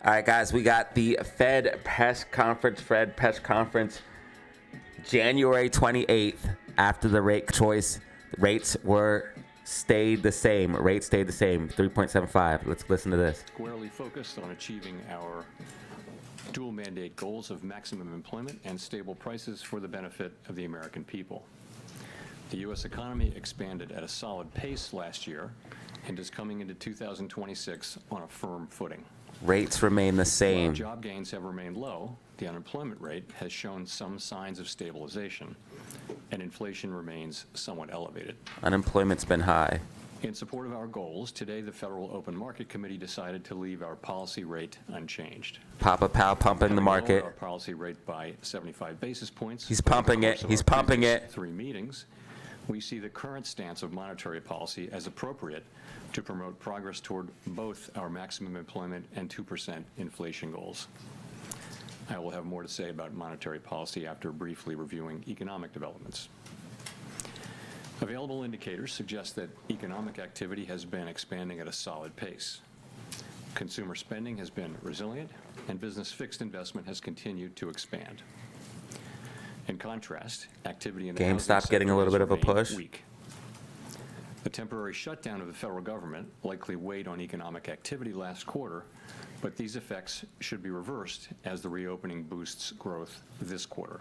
All right, guys, we got the Fed press conference, January 28th. After the rate choice, rates stayed the same. 3.75. Let's listen to this. Squarely focused on achieving our dual mandate goals of maximum employment and stable prices for the benefit of the American people. The U.S. economy expanded at a solid pace last year and is coming into 2026 on a firm footing. Rates remain the same. While job gains have remained low, the unemployment rate has shown some signs of stabilization, and inflation remains somewhat elevated. Unemployment's been high. In support of our goals, today the Federal Open Market Committee decided to leave our policy rate unchanged. Papa Powell pumping the market. Our policy rate by 75 basis points. He's pumping it. He's pumping it. 3 meetings. We see the current stance of monetary policy as appropriate to promote progress toward both our maximum employment and 2% inflation goals. I will have more to say about monetary policy after briefly reviewing economic developments. Available indicators suggest that economic activity has been expanding at a solid pace. Consumer spending has been resilient, and business fixed investment has continued to expand. In contrast, activity in the GameStop getting a little bit of a push. Weak. The temporary shutdown of the federal government likely weighed on economic activity last quarter, but these effects should be reversed as the reopening boosts growth this quarter.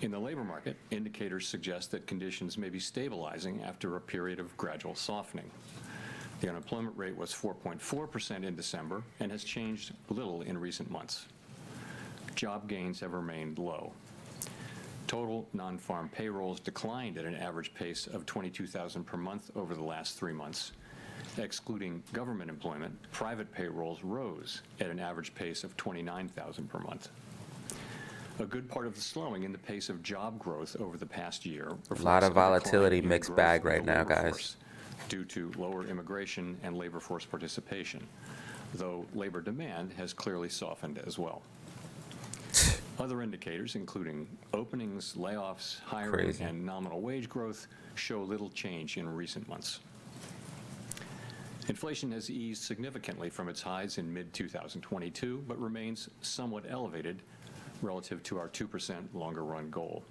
In the labor market, indicators suggest that conditions may be stabilizing after a period of gradual softening. The unemployment rate was 4.4% in December and has changed little in recent months. Job gains have remained low. Total non-farm payrolls declined at an average pace of 22,000 per month over the last 3 months. Excluding government employment, private payrolls rose at an average pace of 29,000 per month. A good part of the slowing in the pace of job growth over the past year reflects a lot of volatility, decline in mixed growth bag of the right now, labor guys. force due to lower immigration and labor force participation, though labor demand has clearly softened as well. Other indicators, including openings, layoffs, hiring, and nominal wage growth, show little change in recent months. Inflation has eased significantly from its highs in mid-2022, but remains somewhat elevated relative to our 2% longer-run goal.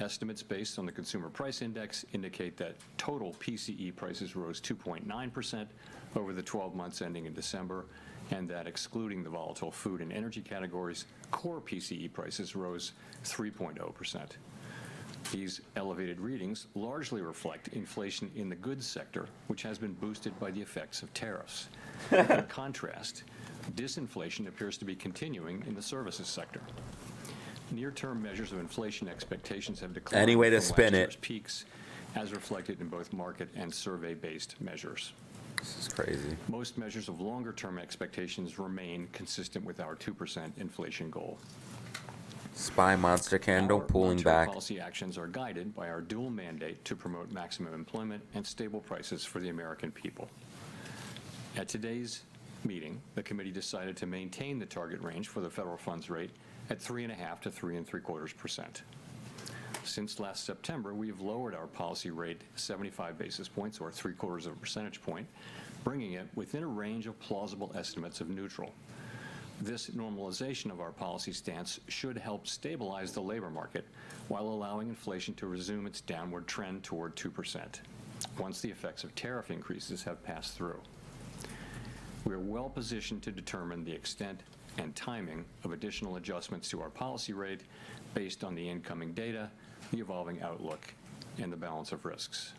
Estimates based on the Consumer Price Index indicate that total PCE prices rose 2.9% over the 12 months ending in December, and that excluding the volatile food and energy categories, core PCE prices rose 3.0%. These elevated readings largely reflect inflation in the goods sector, which has been boosted by the effects of tariffs. In contrast, disinflation appears to be continuing in the services sector. Near-term measures of inflation expectations have declined Any way to from spin last it. year's peaks, as reflected in both market and survey-based measures. This is crazy. Most measures of longer-term expectations remain consistent with our 2% inflation goal. SPY monster candle Our pulling monetary back. policy actions are guided by our dual mandate to promote maximum employment and stable prices for the American people. At today's meeting, the committee decided to maintain the target range for the federal funds rate at 3.5 to 3.75%. Since last September, we have lowered our policy rate 75 basis points, or 0.75 of a percentage point, bringing it within a range of plausible estimates of neutral. This normalization of our policy stance should help stabilize the labor market while allowing inflation to resume its downward trend toward 2%, once the effects of tariff increases have passed through. We are well positioned to determine the extent and timing of additional adjustments to our policy rate based on the incoming data, the evolving outlook, and the balance of risks.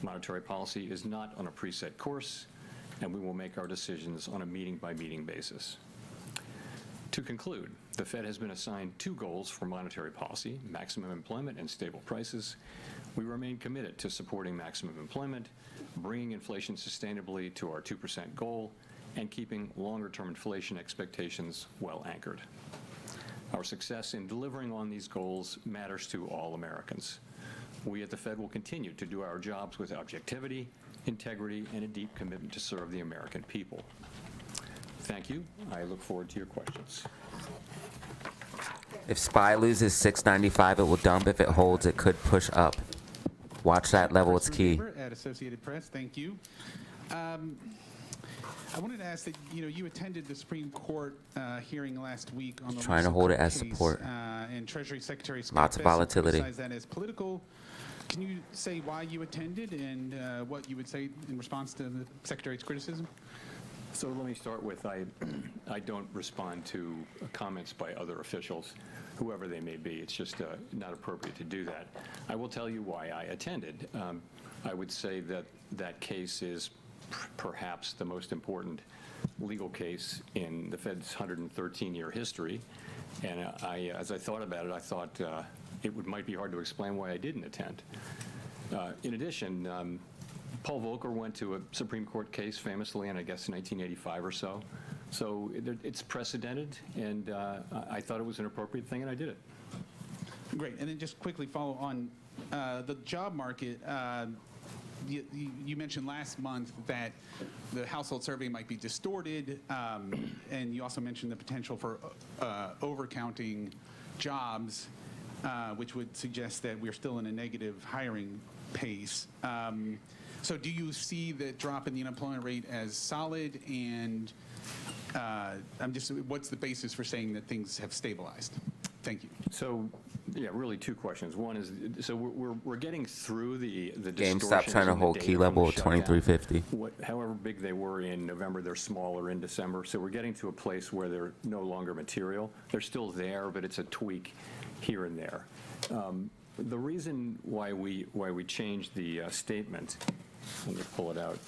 Monetary policy is not on a preset course, and we will make our decisions on a meeting-by-meeting basis. To conclude, the Fed has been assigned 2 goals for monetary policy: maximum employment and stable prices. We remain committed to supporting maximum employment, bringing inflation sustainably to our 2% goal, and keeping longer-term inflation expectations well anchored. Our success in delivering on these goals matters to all Americans. We at the Fed will continue to do our jobs with objectivity, integrity, and a deep commitment to serve the American people. Thank you. I look forward to your questions. If SPY loses 695, it will dump. If it holds, it could push up. Watch that level. It's key. At Associated Press, thank you. I wanted to ask that, you attended the Supreme Court hearing last week on the Trying to Lisa hold it Cook as case, support. and Treasury Secretary Scott Lots of Bessent volatility. criticized that as political. Can you say why you attended and what you would say in response to the Secretary's criticism? So let me start with, I don't respond to comments by other officials, whoever they may be. It's just not appropriate to do that. I will tell you why I attended. I would say that that case is perhaps the most important legal case in the Fed's 113-year history. And as I thought about it, I thought it might be hard to explain why I didn't attend. In addition, Paul Volcker went to a Supreme Court case famously in, I guess, 1985 or so. So it's precedented, and I thought it was an appropriate thing, and I did it. Great. And then just quickly follow on the job market. You mentioned last month that the household survey might be distorted, and you also mentioned the potential for overcounting jobs, which would suggest that we're still in a negative hiring pace. So do you see the drop in the unemployment rate as solid? And what's the basis for saying that things have stabilized? Thank you. So, yeah, really two questions. One is, so we're getting through the GameStop distortions trying to in the hold data key from the level of shutdown. 2350. However big they were in November, they're smaller in December. So we're getting to a place where they're no longer material. They're still there, but it's a tweak here and there. The reason why we changed the statement, let me pull it out,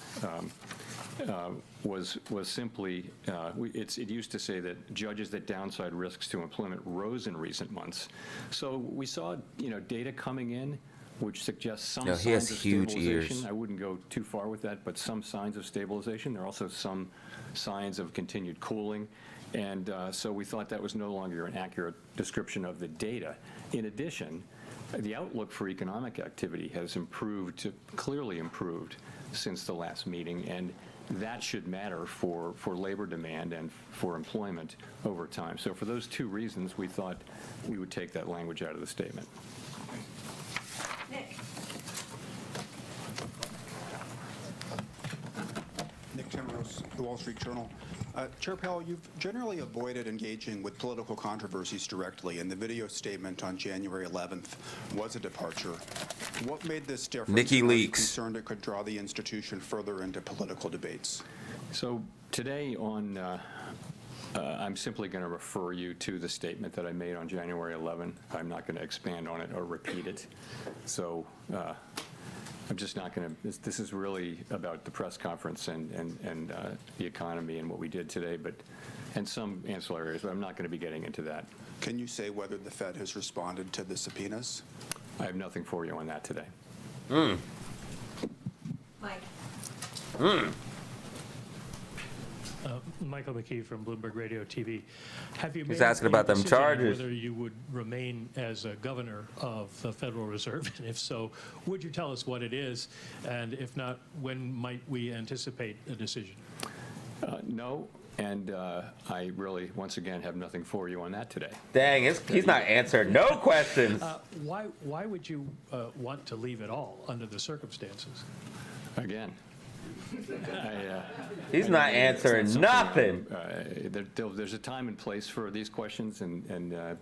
was simply, it used to say that judges that downside risks to employment rose in recent months. So we saw, data coming in which suggests some No, he has signs of huge stabilization. ears. I wouldn't go too far with that, but some signs of stabilization. There are also some signs of continued cooling. And so we thought that was no longer an accurate description of the data. In addition, the outlook for economic activity has clearly improved since the last meeting, and that should matter for labor demand and for employment over time. So for those two reasons, we thought we would take that language out of the statement. Nick Timrose, The Wall Street Journal. Chair Powell, you've generally avoided engaging with political controversies directly, and the video statement on January 11th was a departure. What made this different? Nikki and are you Leaks. concerned it could draw the institution further into political debates? So today I'm simply going to refer you to the statement that I made on January 11. I'm not going to expand on it or repeat it. So I'm just not going to, this is really about the press conference and the economy and what we did today, and some ancillary areas, but I'm not going to be getting into that. Can you say whether the Fed has responded to the subpoenas? I have nothing for you on that today. Mike. Michael McKee from Bloomberg Radio TV. Have you He's made asking a about them decision on charges. whether you would remain as a governor of the Federal Reserve? And if so, would you tell us what it is? And if not, when might we anticipate a decision? No, and I really, once again, have nothing for you on that today. Dang, he's not answering no questions. Why would you want to leave it all under the circumstances? Again, He's not answering nothing. There's a time and place for these questions,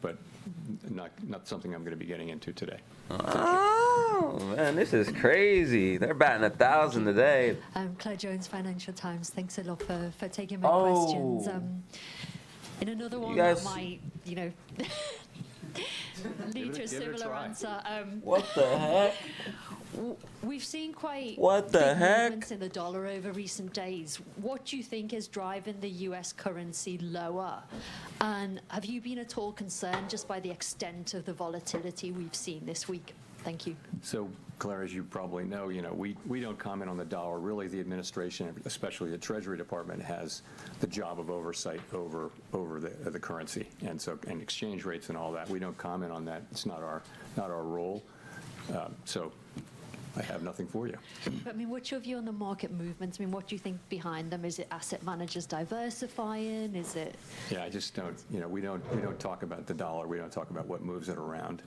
but not something I'm going to be getting into today. Oh, man, this is crazy. They're batting 1,000 today. Claire Jones, Financial Times. Thanks a lot for taking my Oh. questions. In another one guys- that might, lead to a Give it a similar try. answer. What the heck? We've seen quite What the big heck? movements in the dollar over recent days. What do you think is driving the U.S. currency lower? And have you been at all concerned just by the extent of the volatility we've seen this week? Thank you. So, Claire, as you probably know, we don't comment on the dollar. Really, the administration, especially the Treasury Department, has the job of oversight over the currency and exchange rates and all that. We don't comment on that. It's not our role. So I have nothing for you. But, what's your view on the market movements? What do you think behind them? Is it asset managers diversifying? Is it? Yeah, I just don't. We don't talk about the dollar. We don't talk about what moves it around.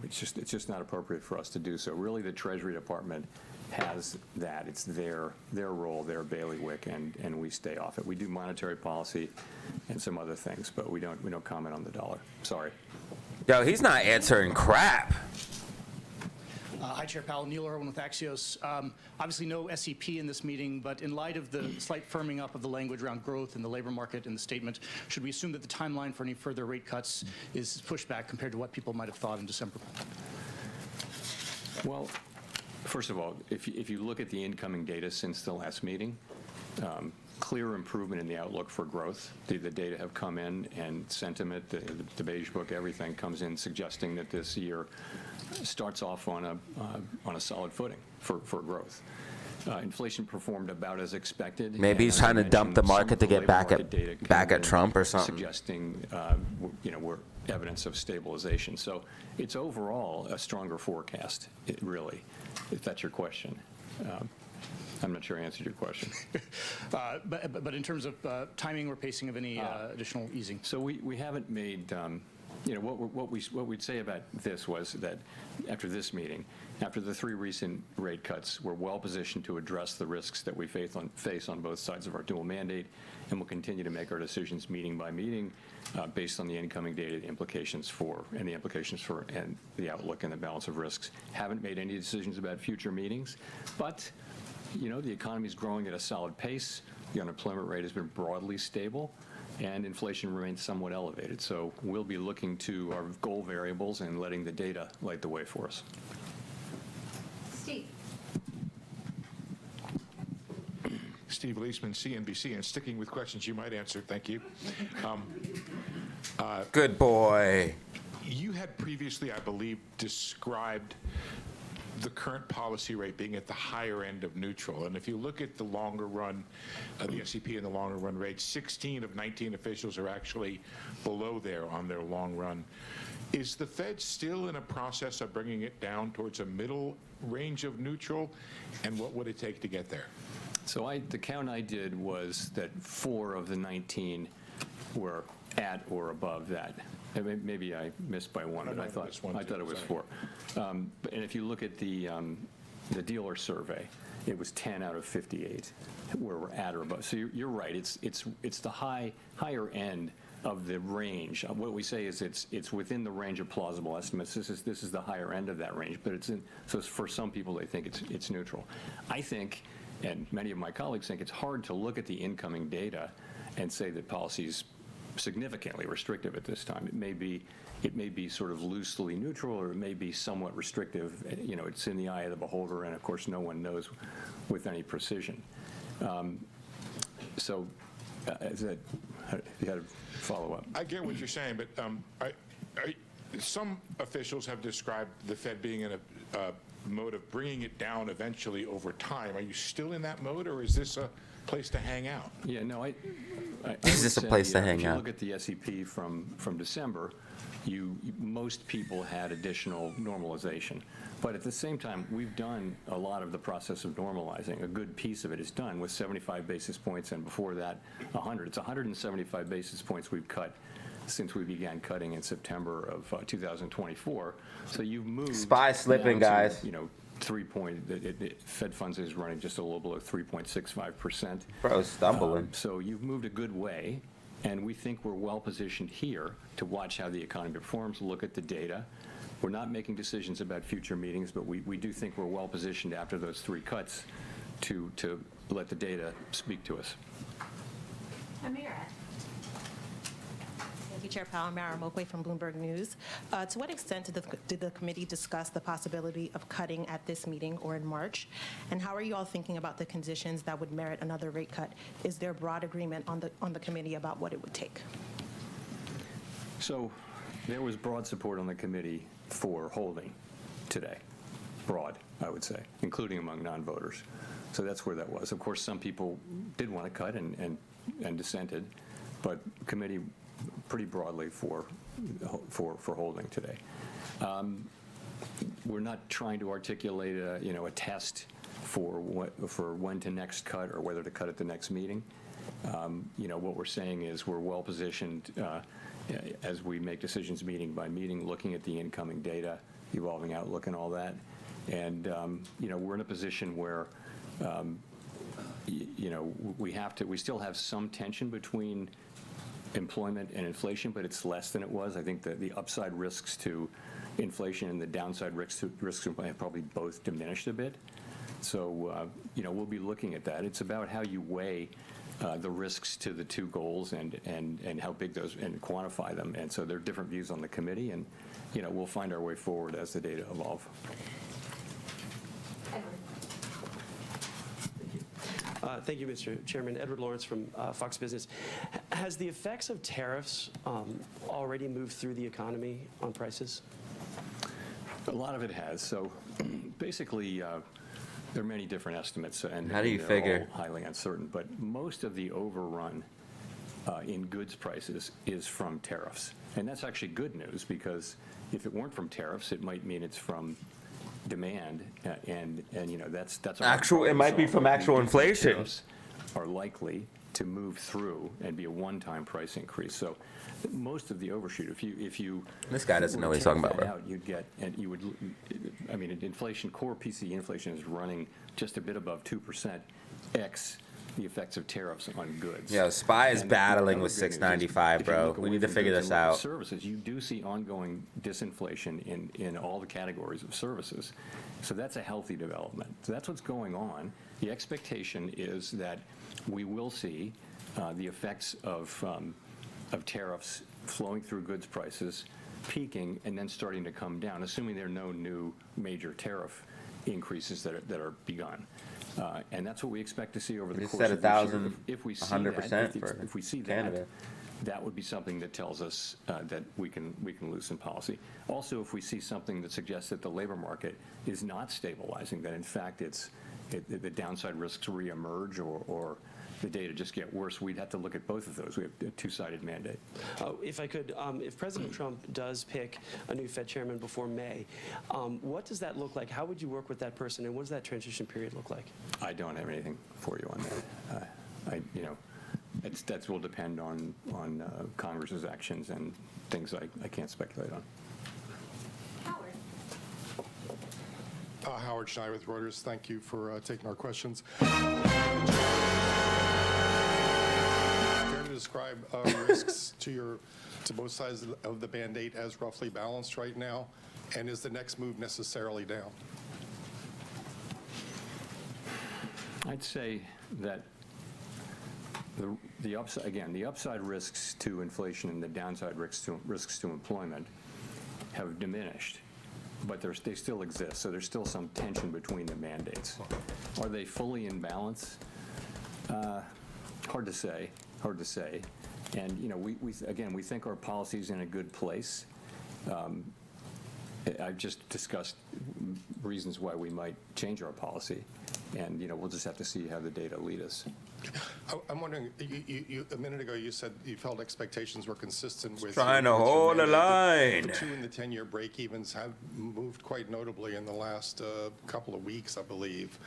It's just not appropriate for us to do so. Really, the Treasury Department has that. It's their role, their bailiwick, and we stay off it. We do monetary policy and some other things, but we don't comment on the dollar. Sorry. Yo, he's not answering crap. Hi, Chair Powell. Neil Irwin with Axios. Obviously, no SEP in this meeting, but in light of the slight firming up of the language around growth in the labor market in the statement, should we assume that the timeline for any further rate cuts is pushed back compared to what people might have thought in December? Well, first of all, if you look at the incoming data since the last meeting, clear improvement in the outlook for growth. The data have come in, and sentiment, the beige book, everything comes in suggesting that this year starts off on a solid footing for growth. Inflation performed about as expected. Maybe he's trying to dump the market to get back at Trump or something. Suggesting, we're evidence of stabilization. So it's overall a stronger forecast, really, if that's your question. I'm not sure I answered your question. But in terms of timing or pacing of any additional easing? So we haven't made, what we'd say about this was that after this meeting, after the 3 recent rate cuts, we're well positioned to address the risks that we face on both sides of our dual mandate, and we'll continue to make our decisions meeting by meeting based on the incoming data, the implications for and the outlook and the balance of risks. Haven't made any decisions about future meetings, but the economy is growing at a solid pace. The unemployment rate has been broadly stable, and inflation remains somewhat elevated. So we'll be looking to our goal variables and letting the data light the way for us. Steve. Steve Leisman, CNBC, and sticking with questions you might answer. Thank you. Good boy. You had previously, I believe, described the current policy rate being at the higher end of neutral. And if you look at the longer run, the SEP and the longer run rates, 16 of 19 officials are actually below there on their long run. Is the Fed still in a process of bringing it down towards a middle range of neutral? And what would it take to get there? So the count I did was that 4 of the 19 were at or above that. Maybe I missed by 1, but I thought it was 4. And if you look at the dealer survey, it was 10 out of 58 where we're at or above. So you're right. It's the higher end of the range. What we say is it's within the range of plausible estimates. This is the higher end of that range, but so for some people they think it's neutral. I think, and many of my colleagues think, it's hard to look at the incoming data and say that policy's significantly restrictive at this time. It may be sort of loosely neutral, or it may be somewhat restrictive. It's in the eye of the beholder, and of course no one knows with any precision. You had a follow-up. I get what you're saying, but some officials have described the Fed being in a mode of bringing it down eventually over time. Are you still in that mode, or is this a place to hang out? Yeah, no, Is this a place to hang out? If you look at the SEP from December, most people had additional normalization. But at the same time, we've done a lot of the process of normalizing. A good piece of it is done with 75 basis points, and before that, 100. It's 175 basis points we've cut since we began cutting in September of 2024. So you've moved. Spy slipping, guys. The Fed funds is running just a little below 3.65%. Bro, stumbling. So you've moved a good way, and we think we're well positioned here to watch how the economy performs, look at the data. We're not making decisions about future meetings, but we do think we're well positioned after those 3 cuts to let the data speak to us. Amira. Thank you, Chair Powell. Amira Mokwe from Bloomberg News. To what extent did the committee discuss the possibility of cutting at this meeting or in March? And how are you all thinking about the conditions that would merit another rate cut? Is there broad agreement on the committee about what it would take? So there was broad support on the committee for holding today. Broad, I would say, including among non-voters. So that's where that was. Of course, some people did want to cut and dissented, but committee pretty broadly for holding today. We're not trying to articulate a test for when to next cut or whether to cut at the next meeting. What we're saying is we're well positioned as we make decisions meeting by meeting, looking at the incoming data, evolving outlook and all that. And, we're in a position where, we still have some tension between employment and inflation, but it's less than it was. I think that the upside risks to inflation and the downside risks to employment have probably both diminished a bit. So, we'll be looking at that. It's about how you weigh the risks to the two goals and how big those, and quantify them. And so there are different views on the committee, and, we'll find our way forward as the data evolve. Thank you, Mr. Chairman. Edward Lawrence from Fox Business. Has the effects of tariffs already moved through the economy on prices? A lot of it has. So basically, there are many different estimates, and How do you they're figure? all highly uncertain. But most of the overrun in goods prices is from tariffs. And that's actually good news, because if it weren't from tariffs, it might mean it's from demand, and that's Actual, it might be from actual inflation. Tariffs are likely to move through and be a one-time price increase. So most of the overshoot, if you This guy doesn't know what he's talking about, bro. you'd get, and you would, inflation, core PCE inflation is running just a bit above 2%, x the effects of tariffs on goods. Yeah, SPY is And battling the with other good news is, 695, if you bro. look We away need to from figure goods this and look at out. services, you do see ongoing disinflation in all the categories of services. So that's a healthy development. So that's what's going on. The expectation is that we will see the effects of tariffs flowing through goods prices, peaking, and then starting to come down, assuming there are no new major tariff increases that are begun. And that's what we expect to see over the We course said of this year. 1,000, If we see 100% that, for if we see Canada. that, that would be something that tells us that we can loosen policy. Also, if we see something that suggests that the labor market is not stabilizing, that in fact the downside risks reemerge, or the data just get worse, we'd have to look at both of those. We have a two-sided mandate. If I could, if President Trump does pick a new Fed chairman before May, what does that look like? How would you work with that person, and what does that transition period look like? I don't have anything for you on that. That will depend on Congress's actions and things I can't speculate on. Howard Schneider with Reuters. Thank you for taking our questions. Care to describe risks to both sides of the Band-Aid as roughly balanced right now, and is the next move necessarily down? I'd say that the upside risks to inflation and the downside risks to employment have diminished, but they still exist. So there's still some tension between the mandates. Are they fully in balance? Hard to say. And we think our policy's in a good place. I've just discussed reasons why we might change our policy, and we'll just have to see how the data lead us. I'm wondering, a minute ago you said you felt expectations were consistent with Trying to hold the line. The 2 and the 10-year break-evens have moved quite notably in the last couple of weeks, I believe.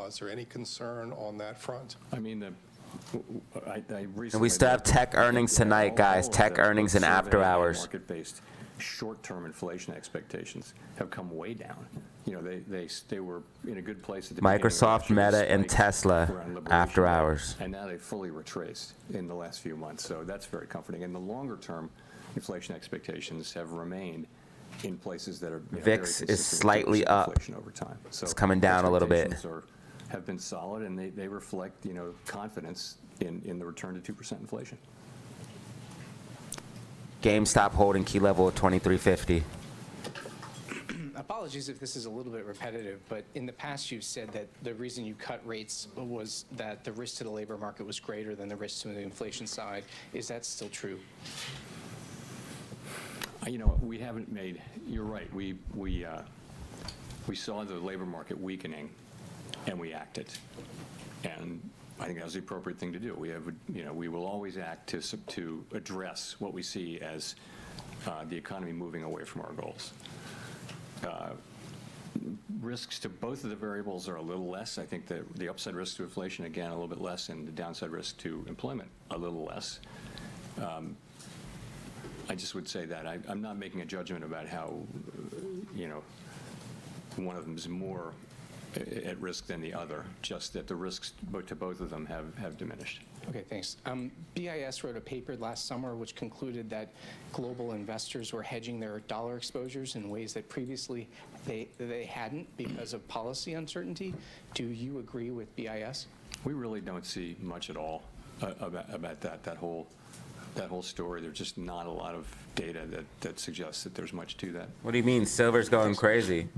Is there any concern on that front? I mean, I recently. And we still have tech earnings tonight, guys. All of Tech the earnings and after survey and hours. Market-based short-term inflation expectations have come way down. They were in a good place at the beginning of Microsoft, last year, Meta, and spiked Tesla around Liberation after Day, hours. and now they've fully retraced in the last few months. So that's very comforting. And the longer-term inflation expectations have remained in places that are very VIX is consistent with slightly 2% up. inflation over time. So It's coming down a little bit. expectations have been solid, and they reflect confidence in the return to 2% inflation. GameStop holding key level at 23.50. Apologies if this is a little bit repetitive, but in the past you've said that the reason you cut rates was that the risk to the labor market was greater than the risk to the inflation side. Is that still true? We haven't made. You're right. We saw the labor market weakening, and we acted, and I think that was the appropriate thing to do. We will always act to address what we see as the economy moving away from our goals. Risks to both of the variables are a little less. I think that the upside risk to inflation, again, a little bit less, and the downside risk to employment, a little less. I just would say that I'm not making a judgment about how, one of them is more at risk than the other, just that the risks to both of them have diminished. Okay, thanks. BIS wrote a paper last summer which concluded that global investors were hedging their dollar exposures in ways that previously they hadn't because of policy uncertainty. Do you agree with BIS? We really don't see much at all about that whole story. There's just not a lot of data that suggests that there's much to that. What do you mean? Silver's going crazy.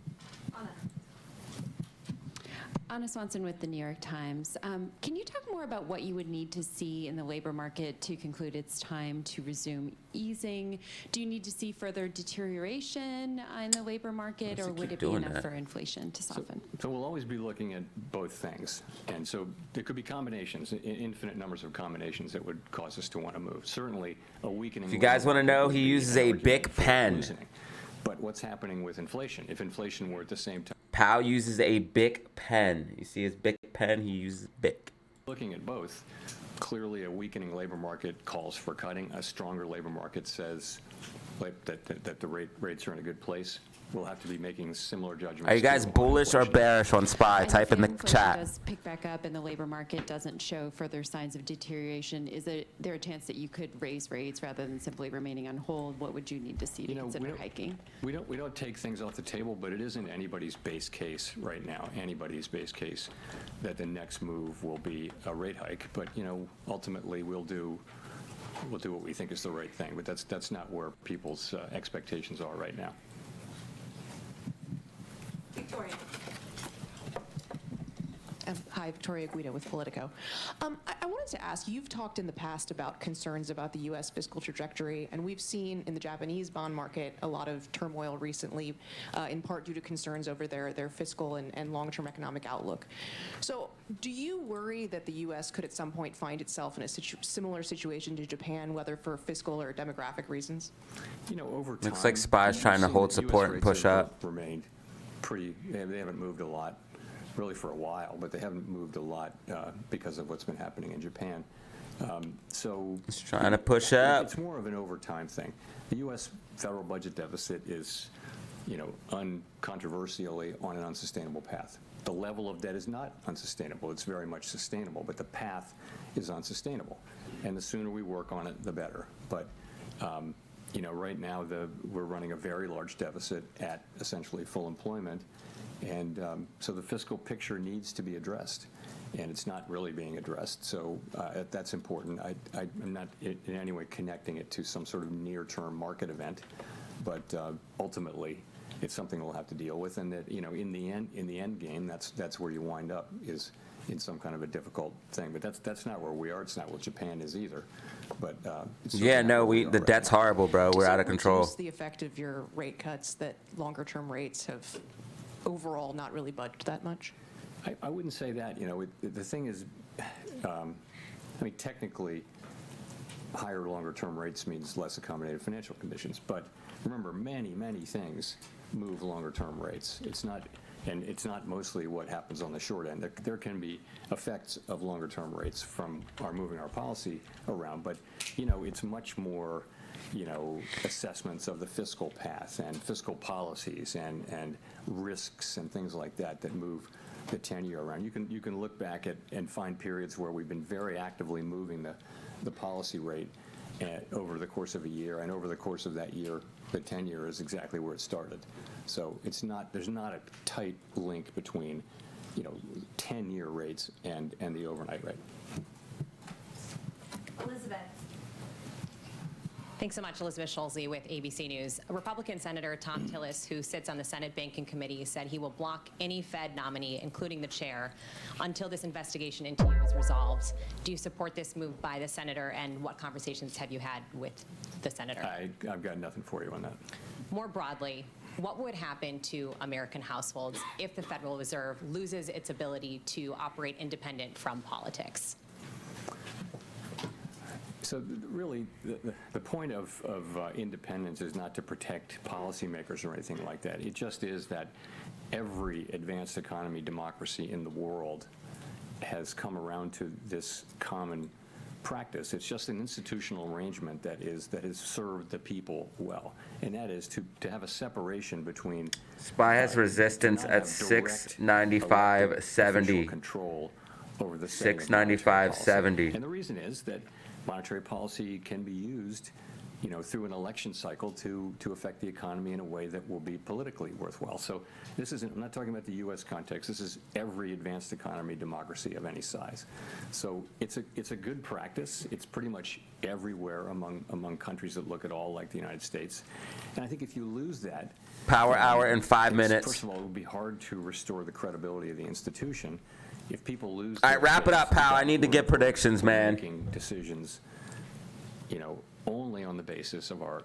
Anna Swanson with the New York Times. Can you talk more about what you would need to see in the labor market to conclude it's time to resume easing? Do you need to see further deterioration in the labor market, or would it be enough for inflation to soften? So we'll always be looking at both things. And so there could be combinations, infinite numbers of combinations that would cause us to want to move. Certainly a weakening. If you guys want to know, he uses a Bic pen. But what's happening with inflation? If inflation were at the same time. Powell uses a Bic pen. You see his Bic pen? He uses Bic. Looking at both, clearly a weakening labor market calls for cutting. A stronger labor market says that the rates are in a good place. We'll have to be making similar judgments. Are you guys bullish or bearish on SPY? Type in the chat. If does pick back up and the labor market doesn't show further signs of deterioration, is there a chance that you could raise rates rather than simply remaining on hold? What would you need to see to consider hiking? We don't take things off the table, but it isn't anybody's base case right now. Anybody's base case that the next move will be a rate hike. But ultimately we'll do what we think is the right thing. But that's not where people's expectations are right now. Victoria. Hi, Victoria Guida with Politico. I wanted to ask, you've talked in the past about concerns about the U.S. fiscal trajectory, and we've seen in the Japanese bond market a lot of turmoil recently, in part due to concerns over their fiscal and long-term economic outlook. So do you worry that the U.S. could at some point find itself in a similar situation to Japan, whether for fiscal or demographic reasons? Over time, looks like SPY's trying to hold support and push up. Remained they haven't moved a lot really for a while, but they haven't moved a lot because of what's been happening in Japan. So it's trying to push up. It's more of an over time thing. The U.S. federal budget deficit is, uncontroversially on an unsustainable path. The level of debt is not unsustainable. It's very much sustainable, but the path is unsustainable. And the sooner we work on it, the better. But right now we're running a very large deficit at essentially full employment, and so the fiscal picture needs to be addressed, and it's not really being addressed. So that's important. I'm not in any way connecting it to some sort of near-term market event, but ultimately it's something we'll have to deal with, and that in the end game, that's where you wind up, is in some kind of a difficult thing. But that's not where we are. It's not what Japan is either. But yeah, no, the debt's horrible, bro. We're out of control. Does the effect of your rate cuts that longer-term rates have overall not really budged that much? I wouldn't say that. The thing is, technically, higher longer-term rates means less accommodative financial conditions. But remember, many things move longer-term rates. It's not mostly what happens on the short end. There can be effects of longer-term rates from our moving our policy around, but it's much more assessments of the fiscal path and fiscal policies and risks and things like that move the 10-year around. You can look back at and find periods where we've been very actively moving the policy rate over the course of a year, and over the course of that year, the 10-year is exactly where it started. So there's not a tight link between 10-year rates and the overnight rate. Elizabeth. Thanks so much, Elizabeth Schulze with ABC News. Republican Senator Tom Tillis, who sits on the Senate Banking Committee, said he will block any Fed nominee, including the chair, until this investigation into you is resolved. Do you support this move by the senator, and what conversations have you had with the senator? I've got nothing for you on that. More broadly, what would happen to American households if the Federal Reserve loses its ability to operate independent from politics? So really, the point of independence is not to protect policymakers or anything like that. It just is that every advanced economy democracy in the world has come around to this common practice. It's just an institutional arrangement that has served the people well, and that is to have a separation between SPY has resistance at 695.70. control over the setting of monetary 695.70. policy. And the reason is that monetary policy can be used, through an election cycle to affect the economy in a way that will be politically worthwhile. So this isn't, I'm not talking about the U.S. context. This is every advanced economy democracy of any size. So it's a good practice. It's pretty much everywhere among countries that look at all like the United States. And I think if you lose that, Power hour in 5 minutes. First of all, it would be hard to restore the credibility of the institution if people lose. All right, wrap it up, pal. I need to get predictions, man. Making decisions, only on the basis of our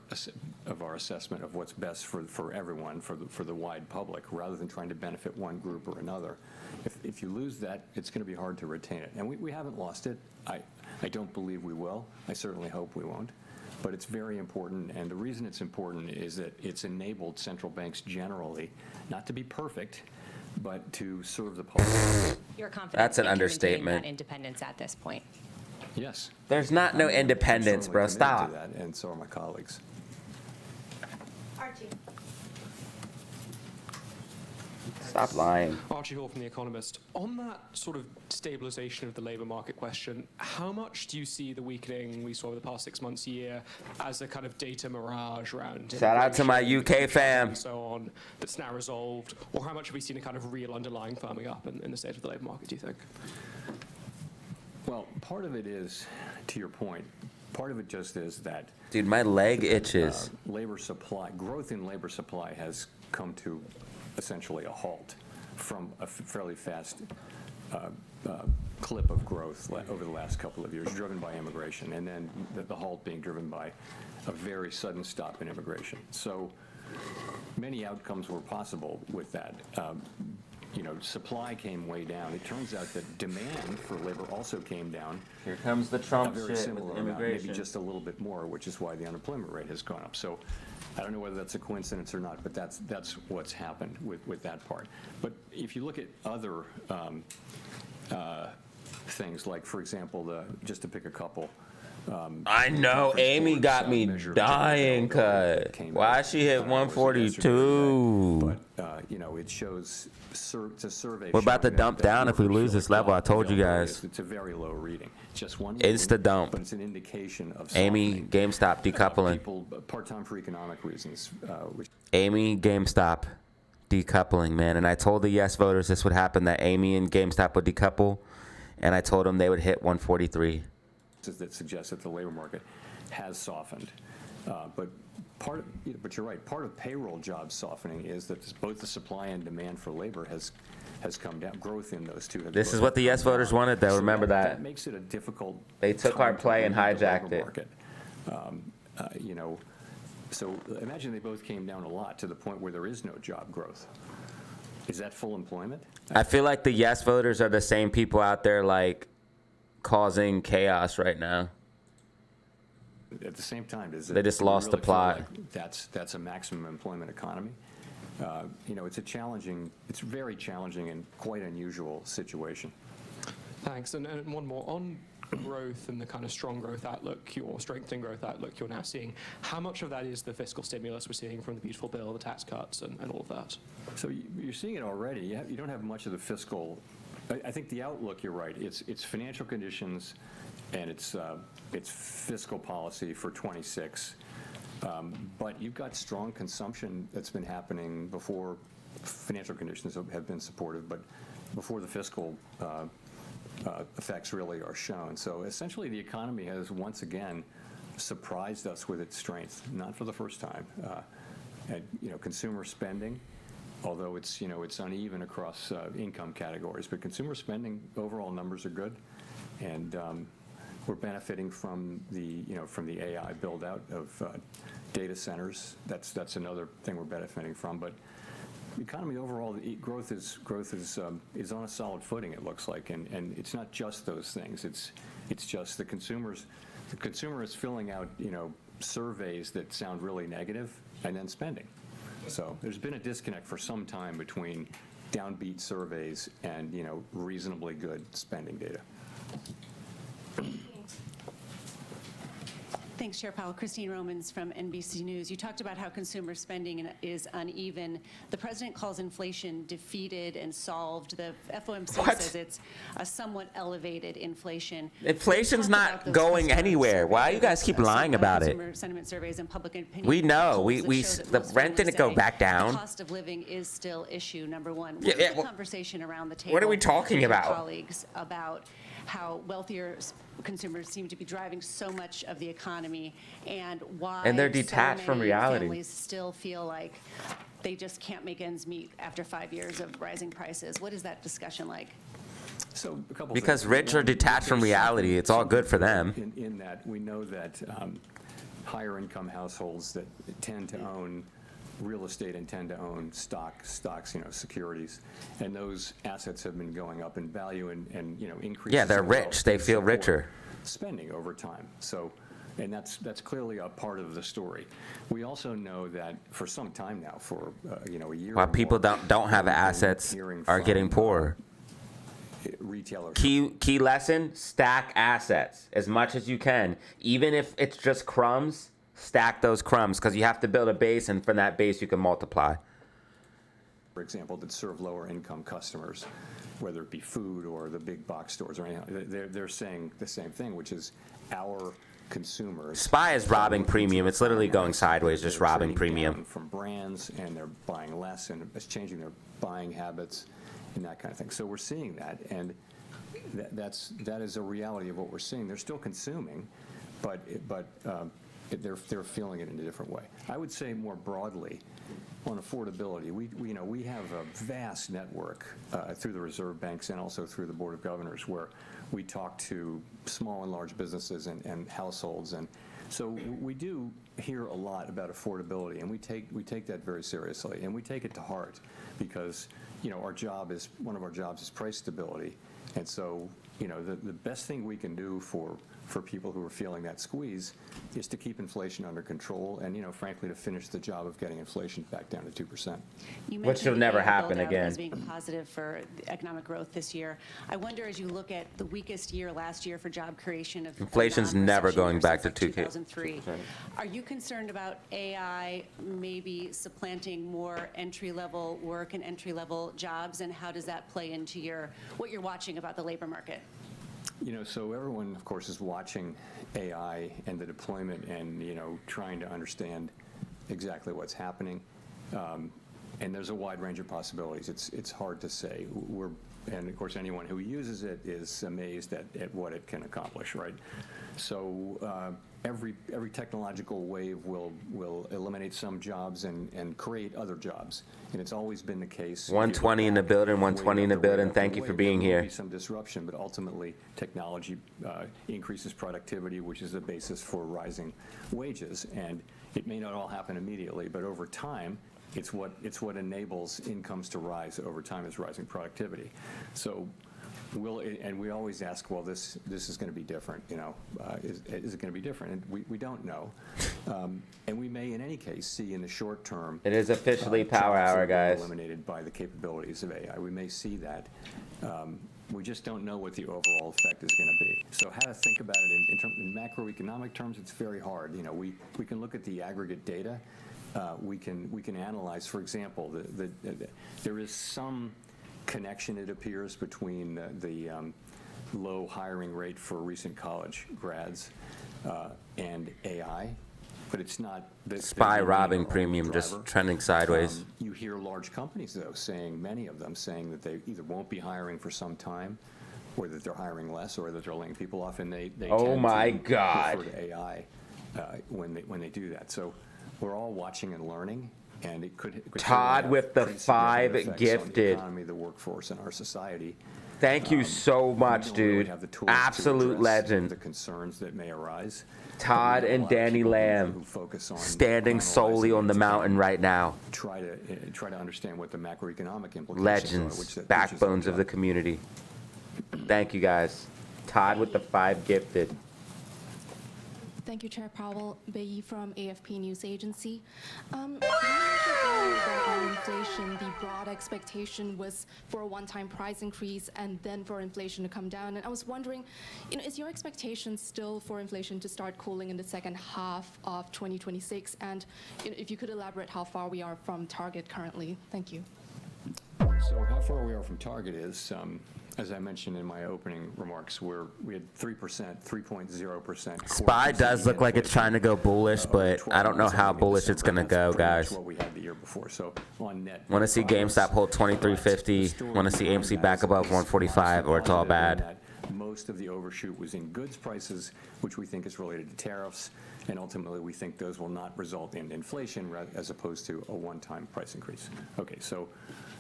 assessment of what's best for everyone, for the wide public, rather than trying to benefit one group or another. If you lose that, it's going to be hard to retain it. And we haven't lost it. I don't believe we will. I certainly hope we won't. But it's very important, and the reason it's important is that it's enabled central banks generally not to be perfect, but to serve the public. You're confident That's an in maintaining understatement. that independence at this point? Yes. There's not no independence, bro. I'm certainly committed Stop. to that, and so are my colleagues. Archie. Stop lying. Archie Hall from The Economist. On that sort of stabilization of the labor market question, how much do you see the weakening we saw over the past 6 months, a year, as a kind of data mirage around Shout out to my UK fam. and so on that's now resolved? Or how much have we seen a kind of real underlying firming up in the state of the labor market, do you think? Well, part of it is, to your point, part of it just is that Dude, my leg itches. labor supply, growth in labor supply has come to essentially a halt from a fairly fast clip of growth over the last couple of years, driven by immigration, and then the halt being driven by a very sudden stop in immigration. So many outcomes were possible with that. Supply came way down. It turns out that demand for labor also came down. Here comes the Trump a very shit similar with amount, immigration. maybe just a little bit more, which is why the unemployment rate has gone up. So I don't know whether that's a coincidence or not, but that's what's happened with that part. But if you look at other things, like, for example, just to pick a couple. I know, Amy got me dying, cut. Why she hit 142? But, it shows, it's a survey. We're about to showing dump that down if we lose workers this feel level. I like told you availability guys. It's a very low reading. Just one Insta reading, dump. but it's an indication of Amy, GameStop decoupling. people part-time for economic reasons. Amy, GameStop decoupling, man. And I told the yes voters this would happen, that Amy and GameStop would decouple. And I told them they would hit 143. That suggests that the labor market has softened. But you're right, part of payroll jobs softening is that both the supply and demand for labor has come down. Growth in those two. This is what the yes voters wanted, though. Remember that. That makes it a difficult. They took our play and hijacked it. Market. So imagine they both came down a lot to the point where there is no job growth. Is that full employment? I feel like the yes voters are the same people out there, like, causing chaos right now. At the same time, They just lost the plot. Like that's a maximum employment economy. It's a very challenging and quite unusual situation. Thanks. And one more. On growth and the kind of strong growth outlook, or strengthening growth outlook you're now seeing, how much of that is the fiscal stimulus we're seeing from the beautiful bill, the tax cuts, and all of that? So you're seeing it already. You don't have much of the fiscal. I think the outlook, you're right. It's financial conditions and it's fiscal policy for 26. But you've got strong consumption that's been happening before financial conditions have been supportive, but before the fiscal effects really are shown. So essentially the economy has once again surprised us with its strength, not for the first time. Consumer spending, although it's uneven across income categories, but consumer spending overall numbers are good, and we're benefiting from the AI build out of data centers. That's another thing we're benefiting from. But the economy overall, the growth is on a solid footing. It looks like, and it's not just those things. It's just the consumer is filling out surveys that sound really negative and then spending. So there's been a disconnect for some time between downbeat surveys and reasonably good spending data. Thanks, Chair Powell. Christine Romans from NBC News. You talked about how consumer spending is uneven. The president calls inflation defeated and solved. The FOMC says it's a somewhat elevated inflation. Inflation's not going anywhere. Why you guys keep lying about it? Consumer sentiment surveys and public opinion. We know. polls that show that The most rent didn't families go say back down. The cost of living is still issue number one. Yeah, What's the well, conversation around the table? what are we talking with your about? colleagues about how wealthier consumers seem to be driving so much of the economy, and why And they're detached so from many reality. families still feel like they just can't make ends meet after 5 years of rising prices. What is that discussion like? So a couple Because things. rich are One, detached from there's reality. It's all good for them. In that, we know that higher income households that tend to own real estate and tend to own stocks, securities, and those assets have been going up in value and increases. Yeah, they're in wealth rich. They feel support richer. Spending over time. So, and that's clearly a part of the story. We also know that for some time now, for a year. While or people more, don't have we've been assets, hearing are from, getting poorer. Retailers. Key lesson: stack assets as much as you can, even if it's just crumbs. Stack those crumbs, because you have to build a base, and from that base you can multiply. For example, that serve lower income customers, whether it be food or the big box stores or anything, they're saying the same thing, which is our consumers. SPY is robbing premium. It's literally going sideways, just They're robbing trading premium. down from brands, and they're buying less, and it's changing their buying habits and that kind of thing. So we're seeing that, and that is a reality of what we're seeing. They're still consuming, but they're feeling it in a different way. I would say more broadly on affordability, we have a vast network through the reserve banks and also through the Board of Governors, where we talk to small and large businesses and households, and so we do hear a lot about affordability, and we take that very seriously, and we take it to heart, because one of our jobs is price stability, and so the best thing we can do for people who are feeling that squeeze is to keep inflation under control and, frankly, to finish the job of getting inflation back down to 2%. Which will never happen build-out again. As being positive for economic growth this year. I wonder, as you look at the weakest year last year for job creation of Inflation's never non-recession going years back since, to like 2K. 2003. Are you concerned about AI maybe supplanting more entry-level work and entry-level jobs, and how does that play into what you're watching about the labor market? So everyone, of course, is watching AI and the deployment and, trying to understand exactly what's happening. And there's a wide range of possibilities. It's hard to say. And, of course, anyone who uses it is amazed at what it can accomplish, right? So every technological wave will eliminate some jobs and create other jobs. And it's always been the case. 120 in the building, 120 in the building. Thank you for being There will here. be some disruption, but ultimately technology increases productivity, which is the basis for rising wages. And it may not all happen immediately, but over time, it's what enables incomes to rise over time, is rising productivity. So and we always ask, well, this is going to be different, is it going to be different? And we don't know. And we may, in any case, see in the short term. It is officially power jobs that hour, are being guys. eliminated by the capabilities of AI. We may see that. We just don't know what the overall effect is going to be. So how to think about it in macroeconomic terms, it's very hard. We can look at the aggregate data. We can analyze, for example, there is some connection, it appears, between the low hiring rate for recent college grads and AI, but it's not. SPY robbing premium, just trending sideways. You hear large companies, though, many of them saying that they either won't be hiring for some time, or that they're hiring less, or that they're laying people off, and they Oh tend my to God. refer to AI when they do that. So we're all watching and learning. And it could Todd have with the pretty significant 5 effects on the gifted. economy, the workforce, and our society. Thank you so much, We don't really dude. have the tools to Absolute address legend. The concerns that may arise. Todd But we know a and lot of Danny people Lamb who focus on standing solely analyzing on the it mountain and right now. Try to understand what the macroeconomic implications are. Legends, backbones of the community. Thank you, guys. Todd with the 5 gifted. Thank you, Chair Powell. Bayi from AFP News Agency. One of your that on inflation, the broad expectation was for a one-time price increase and then for inflation to come down. And I was wondering, is your expectation still for inflation to start cooling in the second half of 2026? And if you could elaborate how far we are from target currently. Thank you. So how far we are from target is, as I mentioned in my opening remarks, we had 3%, 3.0%. SPY does look like it's trying to go bullish, but I don't know how bullish it's going to go, guys. What we had the year before. So on net, Want to see GameStop hold 23.50. Want to see AMC back above 145, or it's all bad. Most of the overshoot was in goods prices, which we think is related to tariffs, and ultimately we think those will not result in inflation as opposed to a one-time price increase. Okay, so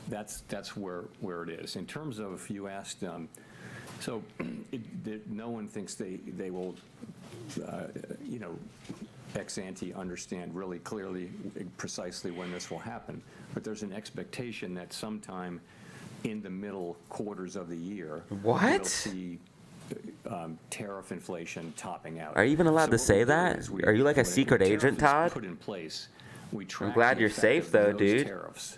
that's where it is. In terms of, you asked, no one thinks they will, ex ante understand really clearly, precisely when this will happen. But there's an expectation that sometime in the middle quarters of the year, we'll see tariff inflation topping out. Are you even allowed to say that? Are you like a secret agent, Todd? Put in place, we I'm glad you're safe, though, dude. Tariffs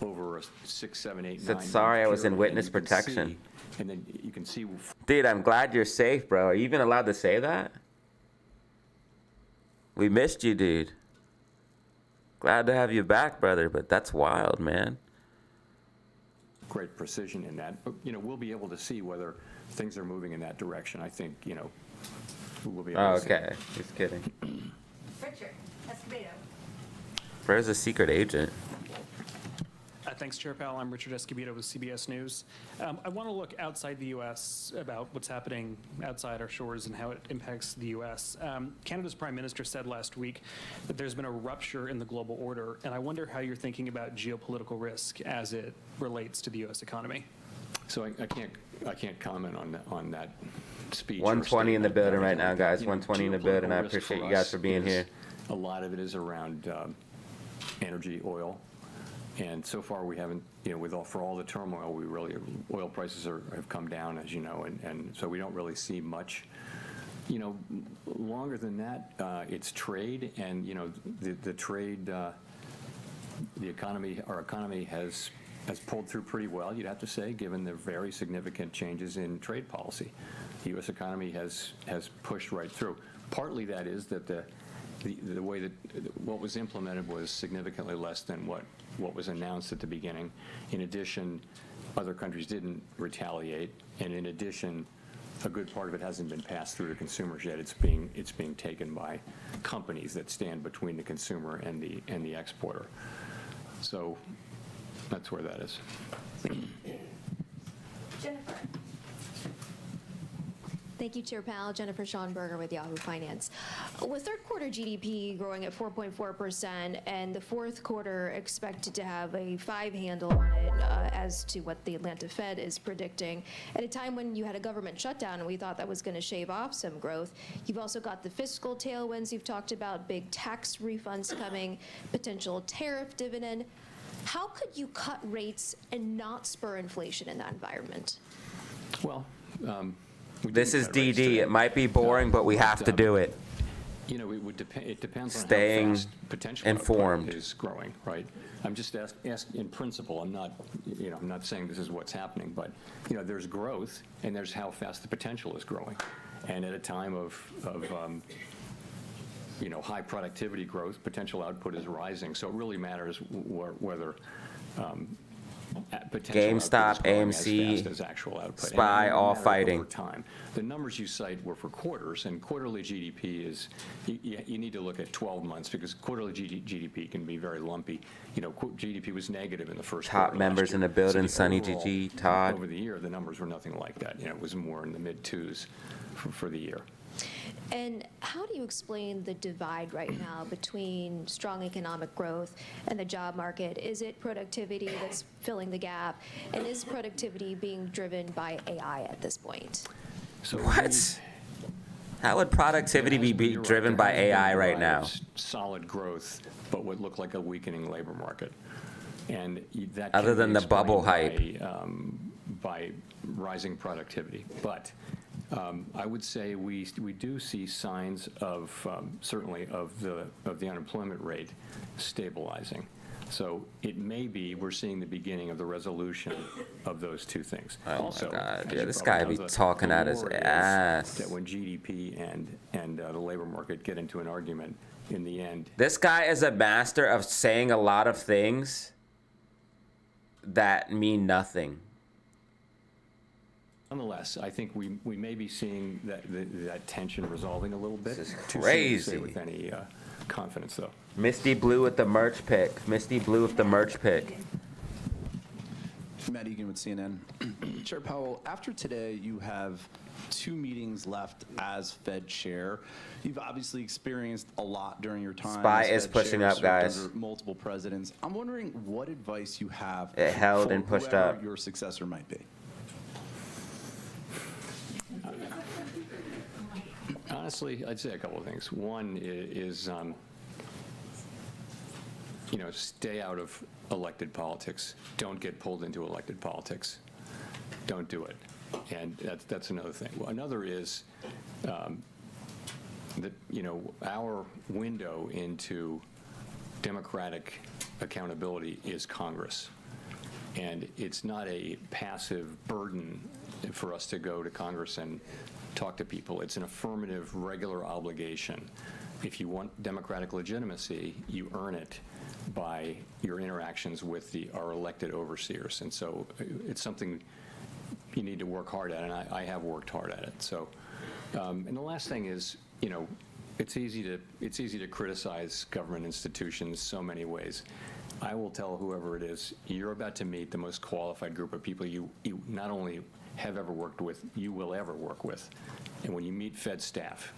over 6, 7, 8, 9. Said sorry, I was in witness protection. And then you can see. Dude, I'm glad you're safe, bro. Are you even allowed to say that? We missed you, dude. Glad to have you back, brother, but that's wild, man. Great precision in that. But, we'll be able to see whether things are moving in that direction. I think, we'll be able to see. Okay, just kidding. Richard Escobedo. Where's the secret agent? Thanks, Chair Powell. I'm Richard Escobedo with CBS News. I want to look outside the U.S. about what's happening outside our shores and how it impacts the U.S. Canada's Prime Minister said last week that there's been a rupture in the global order, and I wonder how you're thinking about geopolitical risk as it relates to the U.S. economy. So I can't comment on that speech. 120 in the building right now, guys. 120 in the building. I appreciate you guys for being here. A lot of it is around energy, oil. And so far, we haven't, for all the turmoil, oil prices have come down, as you know, and so we don't really see much. Longer than that, it's trade, and the trade, our economy has pulled through pretty well, you'd have to say, given the very significant changes in trade policy. The U.S. economy has pushed right through. Partly that is that the way that what was implemented was significantly less than what was announced at the beginning. In addition, other countries didn't retaliate, and in addition, a good part of it hasn't been passed through to consumers yet. It's being taken by companies that stand between the consumer and the exporter. So that's where that is. Jennifer. Thank you, Chair Powell. Jennifer Schonberger with Yahoo Finance. With third quarter GDP growing at 4.4% and the fourth quarter expected to have a 5 handle on it as to what the Atlanta Fed is predicting, at a time when you had a government shutdown and we thought that was going to shave off some growth, you've also got the fiscal tailwinds you've talked about, big tax refunds coming, potential tariff dividend. How could you cut rates and not spur inflation in that environment? Well, this is DD. It might be boring, but we have to do it. It would depend. It depends on Staying how fast potential informed is growing, right? I'm just asking in principle. I'm not, I'm not saying this is what's happening, but there's growth and there's how fast the potential is growing, and at a time of high productivity growth, potential output is rising. So it really matters whether. GameStop, AMC, as actual output. SPY, all fighting. Over time. The numbers you cite were for quarters, and quarterly GDP is, you need to look at 12 months because quarterly GDP can be very lumpy. GDP was negative in the first quarter. Top members in the building, Sunny GG, Todd. Over the year, the numbers were nothing like that. It was more in the mid-2s for the year. And how do you explain the divide right now between strong economic growth and the job market? Is it productivity that's filling the gap? And is productivity being driven by AI at this point? So what? How would productivity be driven by AI right now? Solid growth, but what looked like a weakening labor market. And that other than the bubble hype. By rising productivity. But I would say we do see signs of certainly of the unemployment rate stabilizing. So it may be we're seeing the beginning of the resolution of those two things. Oh Also, my God, as yeah, you this probably guy know, be talking out his lore is ass. That when GDP and the labor market get into an argument, in the end, This guy is a master of saying a lot of things that mean nothing. nonetheless, I think we may be seeing that tension resolving a little bit. This is Too soon to crazy. say with any confidence, though. Misty Blue with the merch pick. Misty Blue with the merch pick. Matt Egan with CNN. Chair Powell, after today, you have 2 meetings left as Fed chair. You've obviously experienced a lot during your time. Spy as is Fed pushing chair, up, served guys. Under multiple presidents. I'm wondering what advice you have It held for and pushed whoever up. your successor might be. Honestly, I'd say a couple of things. One is, stay out of elected politics. Don't get pulled into elected politics. Don't do it. And that's another thing. Well, another is that, our window into democratic accountability is Congress. And it's not a passive burden for us to go to Congress and talk to people. It's an affirmative, regular obligation. If you want democratic legitimacy, you earn it by your interactions with our elected overseers. And so it's something you need to work hard at, and I have worked hard at it. So, and the last thing is, it's easy to criticize government institutions so many ways. I will tell whoever it is, you're about to meet the most qualified group of people you not only have ever worked with, you will ever work with. And when you meet Fed staff,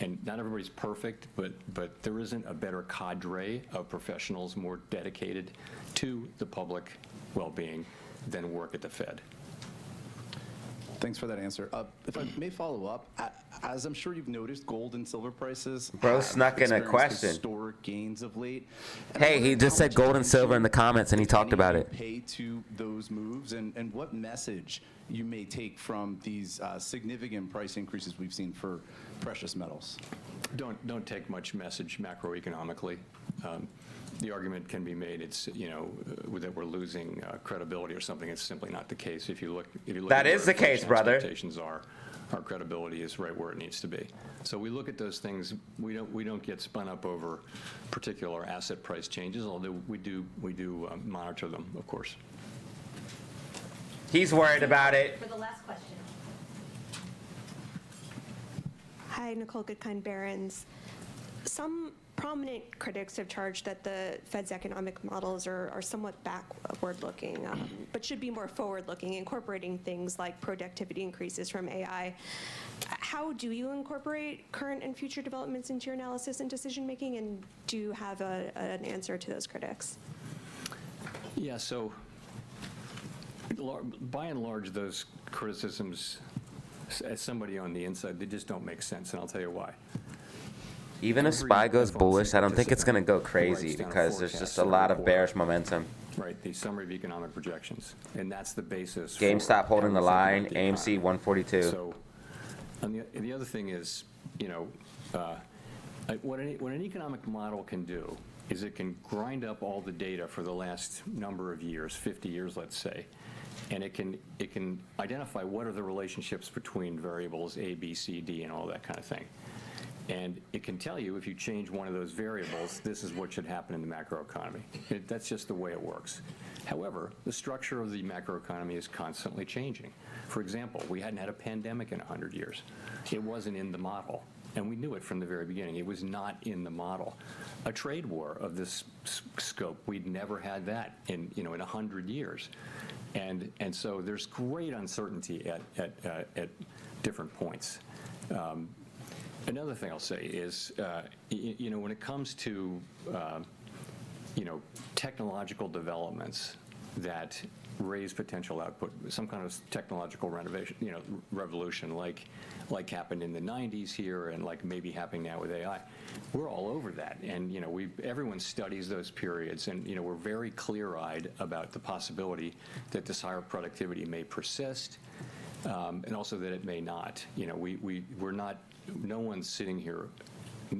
and not everybody's perfect, but there isn't a better cadre of professionals more dedicated to the public well-being than work at the Fed. Thanks for that answer. If I may follow up, as I'm sure you've noticed, gold and silver prices Bro have snuck in a experienced question. historic gains of late. Hey, he just said gold and silver in the comments, and he talked about it. Pay to those moves, and what message you may take from these significant price increases we've seen for precious metals? Don't take much message macroeconomically. The argument can be made that we're losing credibility or something. It's simply not the case. If you look That at is where the case, inflation brother. Expectations are, our credibility is right where it needs to be. So we look at those things. We don't get spun up over particular asset price changes, although we do monitor them, of course. He's worried about it. For the last question. Hi, Nicole Goodkind-Barons. Some prominent critics have charged that the Fed's economic models are somewhat backward-looking, but should be more forward-looking, incorporating things like productivity increases from AI. How do you incorporate current and future developments into your analysis and decision-making, and do you have an answer to those critics? Yeah, so by and large, those criticisms, as somebody on the inside, they just don't make sense, and I'll tell you why. Even if SPY goes bullish, I don't think it's going to go crazy because there's just a lot of bearish momentum. Right, the summary of economic projections, and that's the basis. GameStop holding the line, the AMC 142. So, and the other thing is, what an economic model can do is it can grind up all the data for the last number of years, 50 years, let's say, and it can identify what are the relationships between variables A, B, C, D, and all that kind of thing. And it can tell you if you change one of those variables, this is what should happen in the macroeconomy. That's just the way it works. However, the structure of the macroeconomy is constantly changing. For example, we hadn't had a pandemic in 100 years. It wasn't in the model, and we knew it from the very beginning. It was not in the model. A trade war of this scope, we'd never had that in 100 years. And so there's great uncertainty at different points. Another thing I'll say is, when it comes to, technological developments that raise potential output, some kind of technological revolution, like happened in the 90s here and like maybe happening now with AI, we're all over that. And, everyone studies those periods, and, we're very clear-eyed about the possibility that this higher productivity may persist, and also that it may not. We're not. No one's sitting here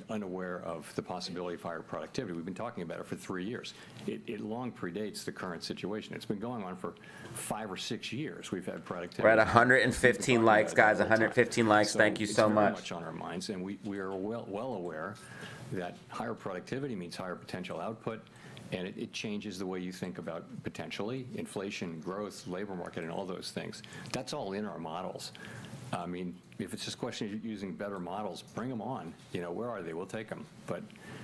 unaware of the possibility of higher productivity. We've been talking about it for 3 years. It long predates the current situation. It's been going on for 5 or 6 years. We've had productivity. We're at 115 likes, guys. 115 likes. Thank you so much. It's very much on our minds, and we are well aware that higher productivity means higher potential output, and it changes the way you think about potentially inflation, growth, labor market, and all those things. That's all in our models. I mean, if it's just a question of using better models, bring them on. Where are they? We'll take them. But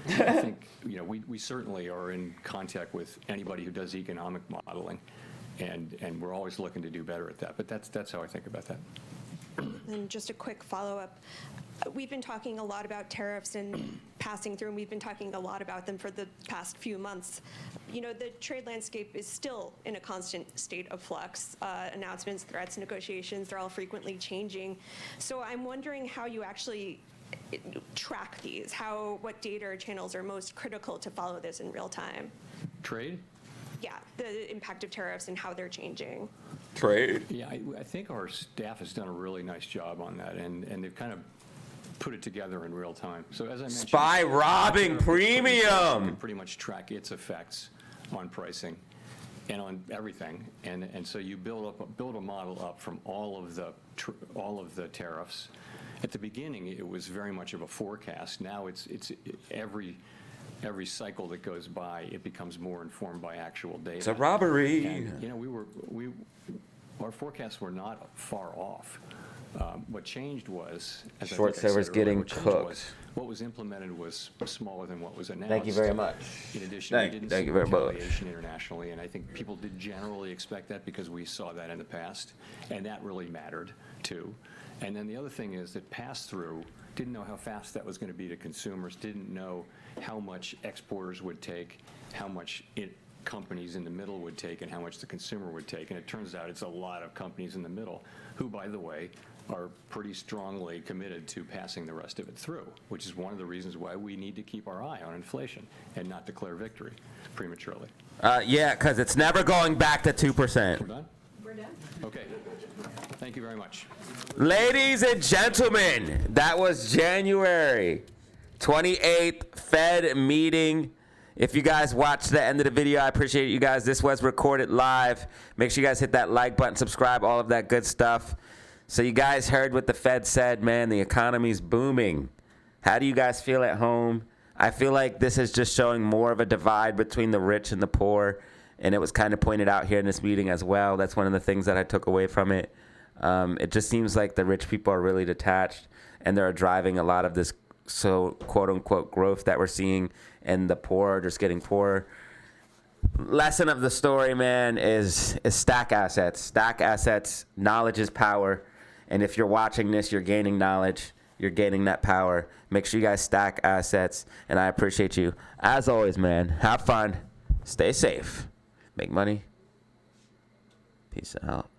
I think, we certainly are in contact with anybody who does economic modeling, and we're always looking to do better at that. But that's how I think about that. And just a quick follow-up. We've been talking a lot about tariffs and passing through, and we've been talking a lot about them for the past few months. The trade landscape is still in a constant state of flux. Announcements, threats, negotiations, they're all frequently changing. So I'm wondering how you actually track these, what data or channels are most critical to follow this in real time? Trade? Yeah, the impact of tariffs and how they're changing. Trade? Yeah, I think our staff has done a really nice job on that, and they've kind of put it together in real time. So as I mentioned, Spy robbing premium. can pretty much track its effects on pricing and on everything, and so you build a model up from all of the tariffs. At the beginning, it was very much of a forecast. Now it's every cycle that goes by, it becomes more informed by actual data. It's a robbery. And, our forecasts were not far off. What changed was, as Short I think I sellers said getting earlier, what changed cooked. was what was implemented was smaller than what was announced. Thank you very much. In addition, we didn't see retaliation internationally, and I think people did generally expect that because we saw that in the past, and that really mattered too. And then the other thing is that pass-through didn't know how fast that was going to be to consumers, didn't know how much exporters would take, how much companies in the middle would take, and how much the consumer would take. And it turns out it's a lot of companies in the middle who, by the way, are pretty strongly committed to passing the rest of it through, which is one of the reasons why we need to keep our eye on inflation and not declare victory prematurely. Yeah, because it's never going back to 2%. We're done? We're done. Okay. Thank you very much. Ladies and gentlemen, that was January 28th Fed meeting. If you guys watched the end of the video, I appreciate you guys. This was recorded live. Make sure you guys hit that like button, subscribe, all of that good stuff. So you guys heard what the Fed said, man. The economy's booming. How do you guys feel at home? I feel like this is just showing more of a divide between the rich and the poor. And it was kind of pointed out here in this meeting as well. That's one of the things that I took away from it. It just seems like the rich people are really detached, and they're driving a lot of this quote-unquote growth that we're seeing, and the poor are just getting poorer. Lesson of the story, man, is stack assets. Stack assets. Knowledge is power. And if you're watching this, you're gaining knowledge. You're gaining that power. Make sure you guys stack assets. And I appreciate you. As always, man, have fun. Stay safe. Make money. Peace out.